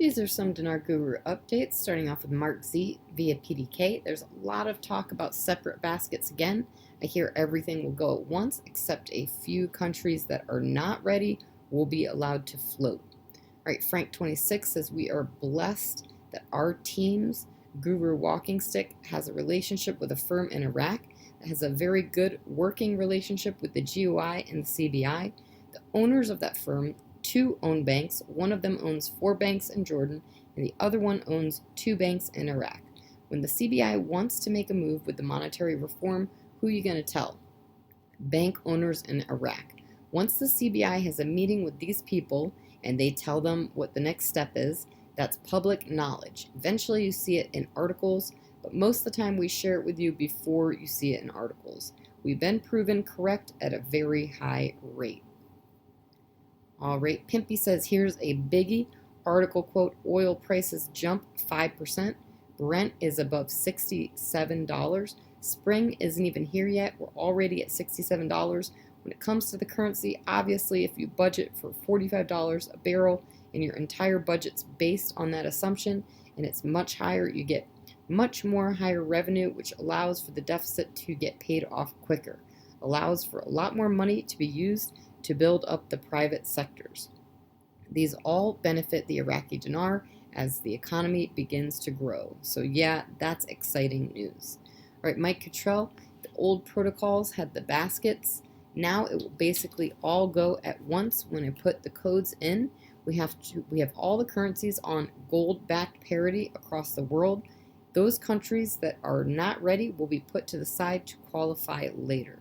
These are some Dinar Guru updates, starting off with Mark Z via PDK. There's a lot of talk about separate baskets again. I hear everything will go at once, except a few countries that are not ready will be allowed to float. All right, Frank26 says we are blessed that our team's Guru Walking Stick has a relationship with a firm in Iraq that has a very good working relationship with the GOI and the CBI. The owners of that firm, two own banks. One of them owns 4 banks in Jordan, and the other one owns 2 banks in Iraq. When the CBI wants to make a move with the monetary reform, who are you going to tell? Bank owners in Iraq. Once the CBI has a meeting with these people and they tell them what the next step is, that's public knowledge. Eventually you see it in articles, but most of the time we share it with you before you see it in articles. We've been proven correct at a very high rate. All right, Pimpy says, here's a biggie. Article quote, oil prices jump 5%. Brent is above $67. Spring isn't even here yet. We're already at $67. When it comes to the currency, obviously, if you budget for $45 a barrel and your entire budget's based on that assumption and it's much higher, you get much more higher revenue, which allows for the deficit to get paid off quicker, allows for a lot more money to be used to build up the private sectors. These all benefit the Iraqi dinar as the economy begins to grow. So yeah, that's exciting news. All right, Mike Cottrell, the old protocols had the baskets. Now it will basically all go at once when I put the codes in. We have all the currencies on gold-backed parity across the world. Those countries that are not ready will be put to the side to qualify later.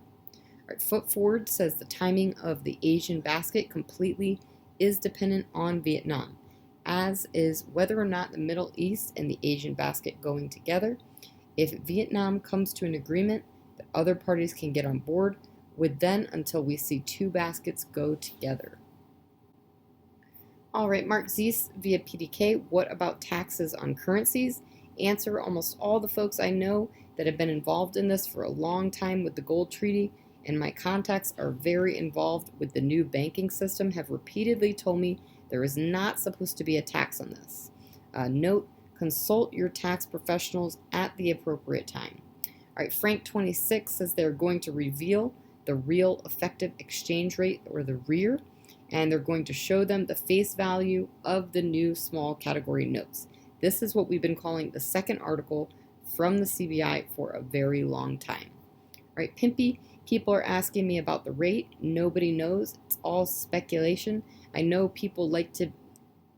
All right, Foot Forward says the timing of the Asian basket completely is dependent on Vietnam, as is whether or not the Middle East and the Asian basket going together. If Vietnam comes to an agreement that other parties can get on board, with then until we see 2 baskets go together. All right, Mark Zeiss via PDK, what about taxes on currencies? Answer, almost all the folks I know that have been involved in this for a long time with the gold treaty, and my contacts are very involved with the new banking system, have repeatedly told me there is not supposed to be a tax on this. Note, consult your tax professionals at the appropriate time. All right, Frank26 says they're going to reveal the real effective exchange rate, or the REER, and they're going to show them the face value of the new small category notes. This is what we've been calling the second article from the CBI for a very long time. All right, Pimpy, people are asking me about the rate. Nobody knows. It's all speculation. I know people like to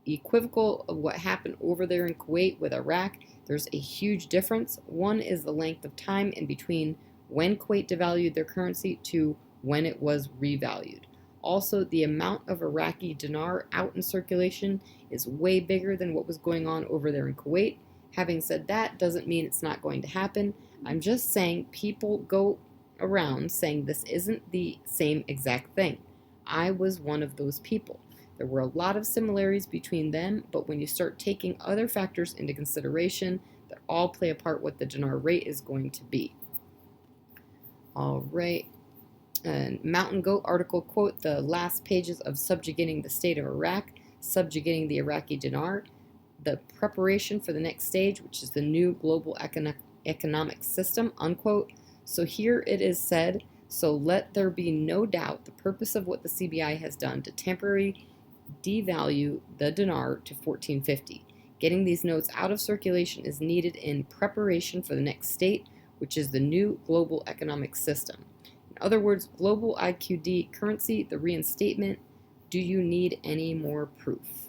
equivocal of what happened over there in Kuwait with Iraq. There's a huge difference. One is the length of time in between when Kuwait devalued their currency to when it was revalued. Also, the amount of Iraqi dinar out in circulation is way bigger than what was going on over there in Kuwait. Having said that, doesn't mean it's not going to happen. I'm just saying people go around saying this isn't the same exact thing. I was one of those people. There were a lot of similarities between them, but when you start taking other factors into consideration that all play a part what the dinar rate is going to be. All right. And Mountain Goat article quote, the last pages of Subjugating the State of Iraq, Subjugating the Iraqi Dinar, the preparation for the next stage, which is the new global economic system, unquote. So here it is said, so let there be no doubt the purpose of what the CBI has done to temporarily devalue the dinar to 1450. Getting these notes out of circulation is needed in preparation for the next state, which is the new global economic system. In other words, global IQD currency, the reinstatement. Do you need any more proof?